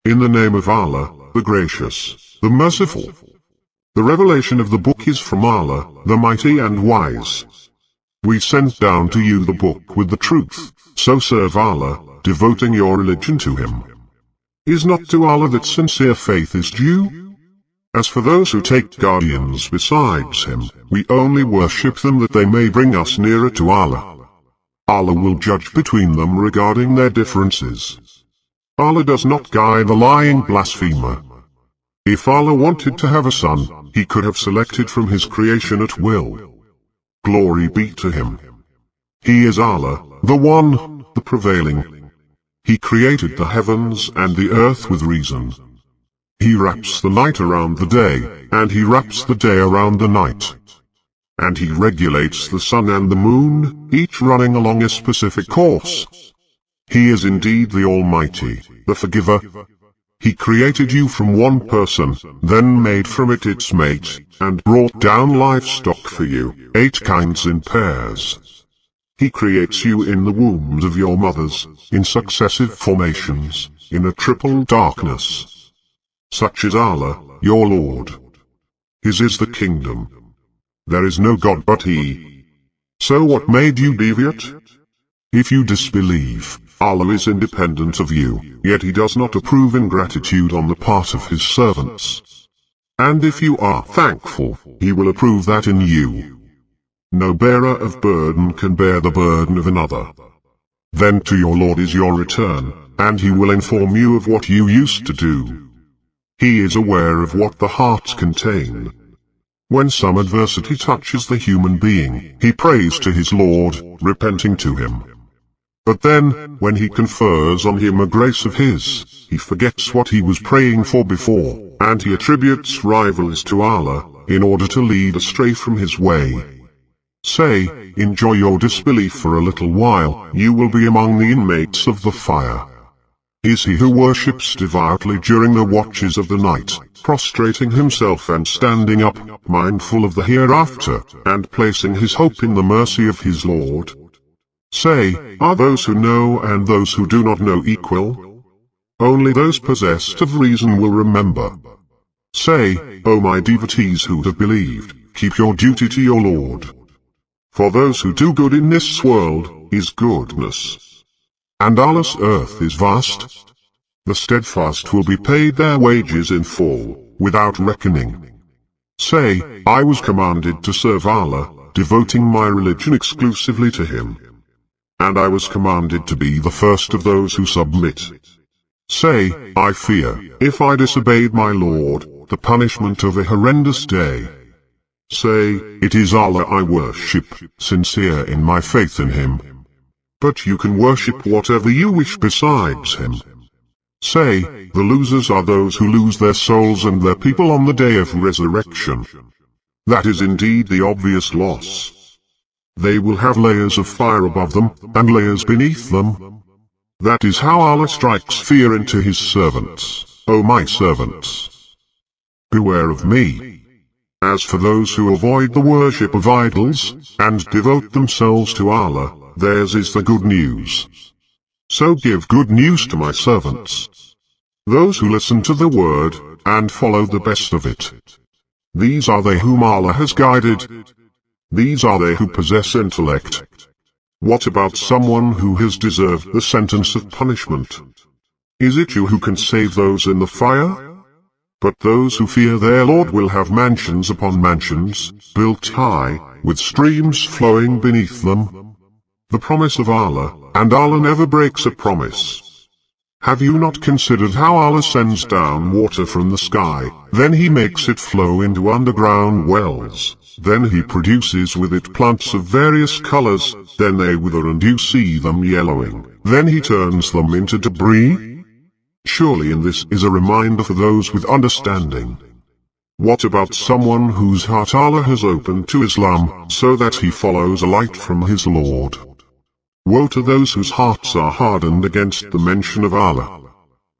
In the name of Allah, the Gracious, the Merciful. The revelation of the book is from Allah, the Mighty and Wise. We sent down to you the book with the truth, so serve Allah, devoting your religion to Him. Is not to Allah that sincere faith is due? As for those who take guardians besides Him, we only worship them that they may bring us nearer to Allah. Allah will judge between them regarding their differences. Allah does not guide the lying blasphemer. If Allah wanted to have a son, He could have selected from His creation at will. Glory be to Him. He is Allah, the One, the Prevailing. He created the heavens and the earth with reason. He wraps the night around the day, and He wraps the day around the night. And He regulates the sun and the moon, each running along a specific course. He is indeed the Almighty, the Forgiver. He created you from one person, then made from it its mate, and brought down livestock for you, 8 kinds in pairs. He creates you in the wombs of your mothers, in successive formations, in a triple darkness. Such is Allah, your Lord. His is the kingdom. There is no God but He. So what made you deviate? If you disbelieve, Allah is independent of you, yet He does not approve ingratitude on the part of His servants. And if you are thankful, He will approve that in you. No bearer of burden can bear the burden of another. Then to your Lord is your return, and He will inform you of what you used to do. He is aware of what the hearts contain. When some adversity touches the human being, he prays to his Lord, repenting to Him. But then, when He confers on him a grace of His, he forgets what he was praying for before, and he attributes rivals to Allah, in order to lead astray from His way. Say, enjoy your disbelief for a little while, you will be among the inmates of the fire. Is he who worships devoutly during the watches of the night, prostrating himself and standing up, mindful of the hereafter, and placing his hope in the mercy of his Lord? Say, are those who know and those who do not know equal? Only those possessed of reason will remember. Say, O my devotees who have believed, keep your duty to your Lord. For those who do good in this world, is goodness. And Allah's earth is vast. The steadfast will be paid their wages in full, without reckoning. Say, I was commanded to serve Allah, devoting my religion exclusively to Him. And I was commanded to be the first of those who submit. Say, I fear, if I disobeyed my Lord, the punishment of a horrendous day. Say, it is Allah I worship, sincere in my faith in Him. But you can worship whatever you wish besides Him. Say, the losers are those who lose their souls and their people on the day of resurrection. That is indeed the obvious loss. They will have layers of fire above them, and layers beneath them. That is how Allah strikes fear into His servants, O my servants. Beware of me. As for those who avoid the worship of idols, and devote themselves to Allah, theirs is the good news. So give good news to my servants. Those who listen to the word, and follow the best of it. These are they whom Allah has guided. These are they who possess intellect. What about someone who has deserved the sentence of punishment? Is it you who can save those in the fire? But those who fear their Lord will have mansions upon mansions, built high, with streams flowing beneath them. The promise of Allah, and Allah never breaks a promise. Have you not considered how Allah sends down water from the sky, then He makes it flow into underground wells, then He produces with it plants of various colors, then they wither and you see them yellowing, then He turns them into debris? Surely in this is a reminder for those with understanding. What about someone whose heart Allah has opened to Islam, so that he follows a light from his Lord? Woe to those whose hearts are hardened against the mention of Allah.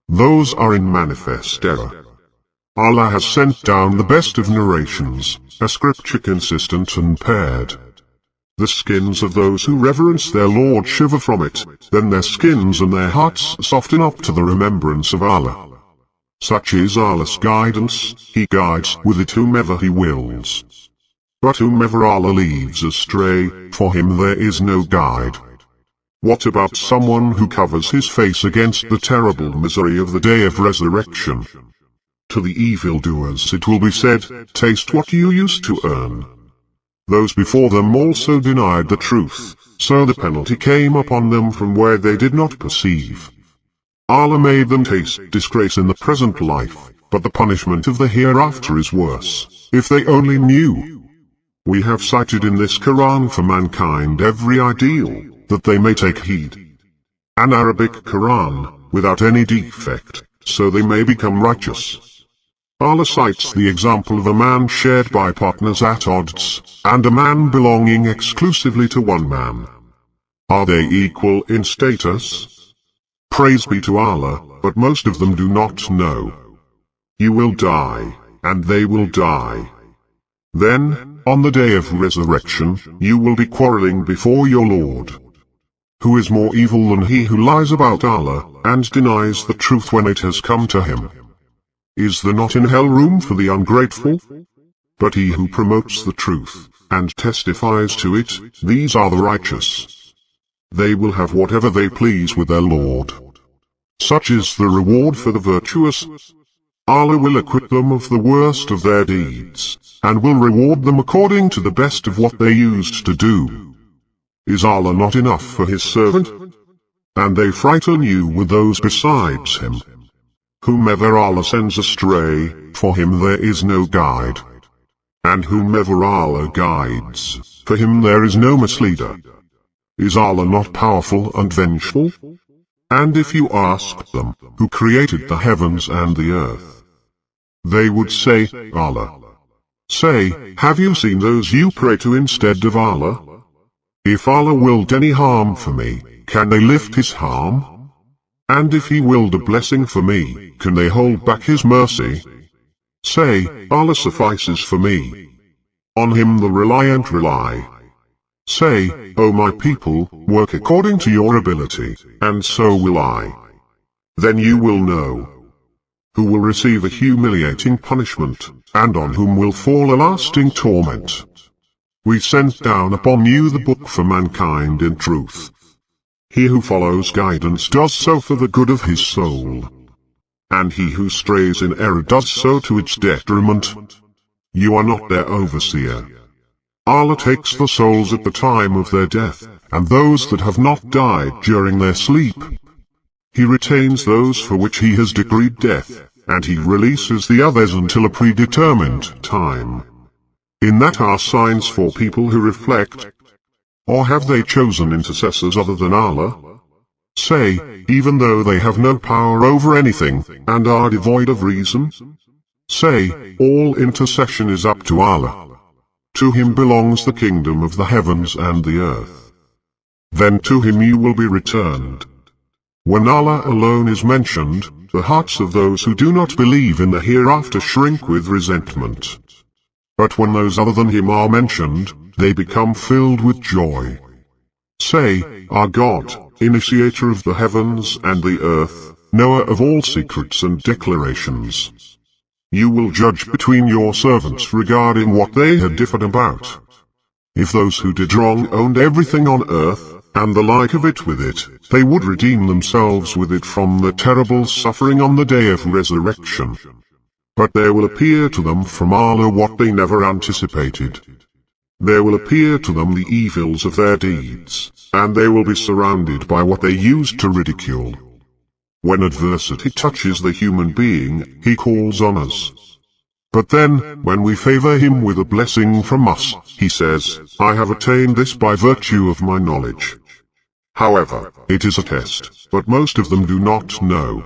Those are in manifest error. Allah has sent down the best of narrations, a scripture consistent and paired. The skins of those who reverence their Lord shiver from it, then their skins and their hearts soften up to the remembrance of Allah. Such is Allah's guidance, He guides with it whomever He wills. But whomever Allah leaves astray, for him there is no guide. What about someone who covers his face against the terrible misery of the day of resurrection? To the evildoers it will be said, taste what you used to earn. Those before them also denied the truth, so the penalty came upon them from where they did not perceive. Allah made them taste disgrace in the present life, but the punishment of the hereafter is worse, if they only knew. We have cited in this Quran for mankind every ideal, that they may take heed. An Arabic Quran, without any defect, so they may become righteous. Allah cites the example of a man shared by partners at odds, and a man belonging exclusively to one man. Are they equal in status? Praise be to Allah, but most of them do not know. You will die, and they will die. Then, on the day of resurrection, you will be quarreling before your Lord. Who is more evil than he who lies about Allah, and denies the truth when it has come to him? Is there not in hell room for the ungrateful? But he who promotes the truth, and testifies to it, these are the righteous. They will have whatever they please with their Lord. Such is the reward for the virtuous. Allah will acquit them of the worst of their deeds, and will reward them according to the best of what they used to do. Is Allah not enough for His servant? And they frighten you with those besides Him. Whomever Allah sends astray, for him there is no guide. And whomever Allah guides, for him there is no misleader. Is Allah not powerful and vengeful? And if you ask them, who created the heavens and the earth, they would say, Allah. Say, have you seen those you pray to instead of Allah? If Allah willed any harm for me, can they lift His harm? And if He willed a blessing for me, can they hold back His mercy? Say, Allah suffices for me. On Him the reliant rely. Say, O my people, work according to your ability, and so will I. Then you will know who will receive a humiliating punishment, and on whom will fall a lasting torment. We sent down upon you the book for mankind in truth. He who follows guidance does so for the good of his soul, and he who strays in error does so to its detriment. You are not their overseer. Allah takes the souls at the time of their death, and those that have not died during their sleep. He retains those for which He has decreed death, and He releases the others until a predetermined time. In that are signs for people who reflect. Or have they chosen intercessors other than Allah? Say, even though they have no power over anything, and are devoid of reason? Say, all intercession is up to Allah. To Him belongs the kingdom of the heavens and the earth. Then to Him you will be returned. When Allah alone is mentioned, the hearts of those who do not believe in the hereafter shrink with resentment. But when those other than Him are mentioned, they become filled with joy. Say, our God, initiator of the heavens and the earth, knower of all secrets and declarations. You will judge between your servants regarding what they had differed about. If those who did wrong owned everything on earth, and the like of it with it, they would redeem themselves with it from the terrible suffering on the day of resurrection. But there will appear to them from Allah what they never anticipated. There will appear to them the evils of their deeds, and they will be surrounded by what they used to ridicule. When adversity touches the human being, he calls on us. But then, when we favor him with a blessing from us, he says, I have attained this by virtue of my knowledge. However, it is a test, but most of them do not know.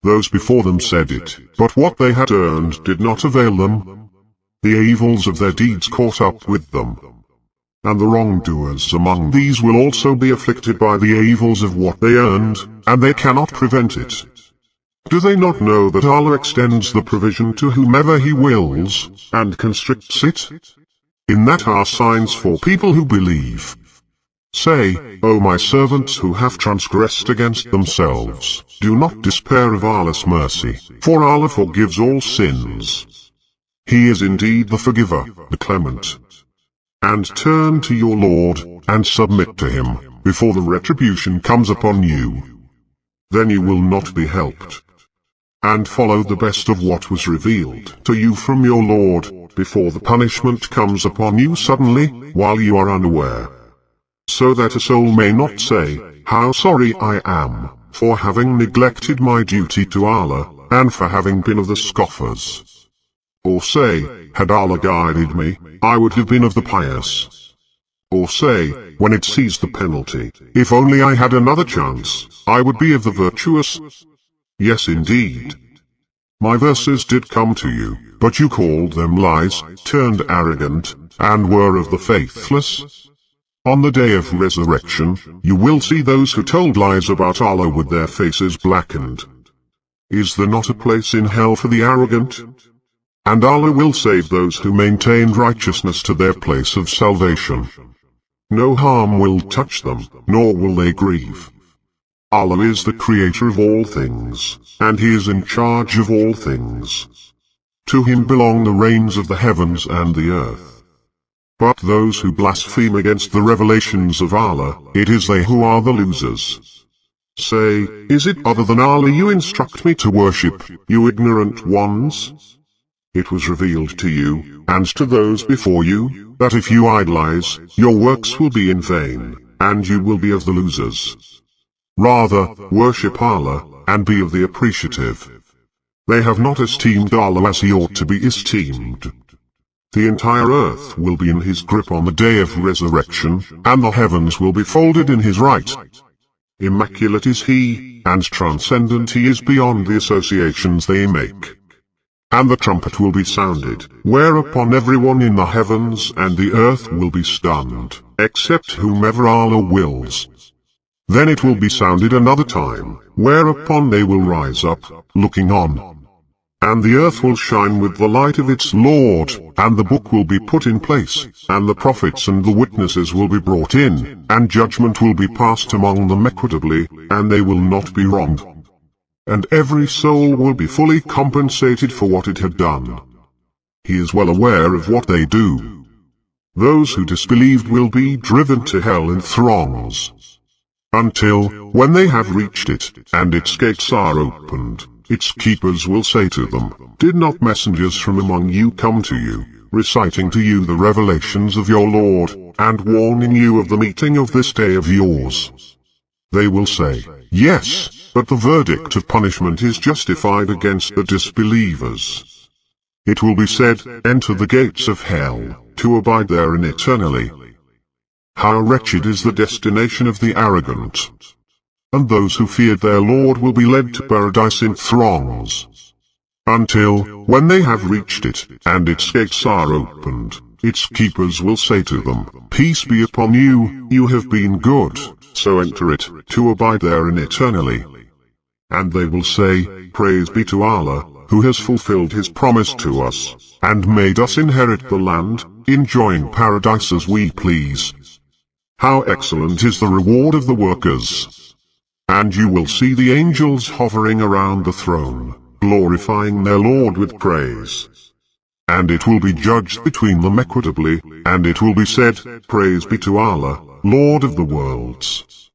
Those before them said it, but what they had earned did not avail them. The evils of their deeds caught up with them. And the wrongdoers among these will also be afflicted by the evils of what they earned, and they cannot prevent it. Do they not know that Allah extends the provision to whomever He wills, and constricts it? In that are signs for people who believe. Say, O my servants who have transgressed against themselves, do not despair of Allah's mercy, for Allah forgives all sins. He is indeed the forgiver, the clement. And turn to your Lord, and submit to Him, before the retribution comes upon you. Then you will not be helped. And follow the best of what was revealed to you from your Lord, before the punishment comes upon you suddenly, while you are unaware. So that a soul may not say, how sorry I am, for having neglected my duty to Allah, and for having been of the scoffers. Or say, had Allah guided me, I would have been of the pious. Or say, when it sees the penalty, if only I had another chance, I would be of the virtuous. Yes indeed. My verses did come to you, but you called them lies, turned arrogant, and were of the faithless. On the day of resurrection, you will see those who told lies about Allah with their faces blackened. Is there not a place in hell for the arrogant? And Allah will save those who maintained righteousness to their place of salvation. No harm will touch them, nor will they grieve. Allah is the creator of all things, and He is in charge of all things. To Him belong the reins of the heavens and the earth. But those who blaspheme against the revelations of Allah, it is they who are the losers. Say, is it other than Allah you instruct me to worship, you ignorant ones? It was revealed to you, and to those before you, that if you idolize, your works will be in vain, and you will be of the losers. Rather, worship Allah, and be of the appreciative. They have not esteemed Allah as He ought to be esteemed. The entire earth will be in His grip on the day of resurrection, and the heavens will be folded in His right. Immaculate is He, and transcendent He is beyond the associations they make. And the trumpet will be sounded, whereupon everyone in the heavens and the earth will be stunned, except whomever Allah wills. Then it will be sounded another time, whereupon they will rise up, looking on. And the earth will shine with the light of its Lord, and the book will be put in place, and the prophets and the witnesses will be brought in, and judgment will be passed among them equitably, and they will not be wronged. And every soul will be fully compensated for what it had done. He is well aware of what they do. Those who disbelieved will be driven to hell in throngs. Until, when they have reached it, and its gates are opened, its keepers will say to them, did not messengers from among you come to you, reciting to you the revelations of your Lord, and warning you of the meeting of this day of yours? They will say, yes, but the verdict of punishment is justified against the disbelievers. It will be said, enter the gates of hell, to abide therein eternally. How wretched is the destination of the arrogant! And those who feared their Lord will be led to paradise in throngs. Until, when they have reached it, and its gates are opened, its keepers will say to them, peace be upon you, you have been good, so enter it, to abide therein eternally. And they will say, praise be to Allah, who has fulfilled His promise to us, and made us inherit the land, enjoying paradise as we please. How excellent is the reward of the workers! And you will see the angels hovering around the throne, glorifying their Lord with praise. And it will be judged between them equitably, and it will be said, praise be to Allah, Lord of the worlds.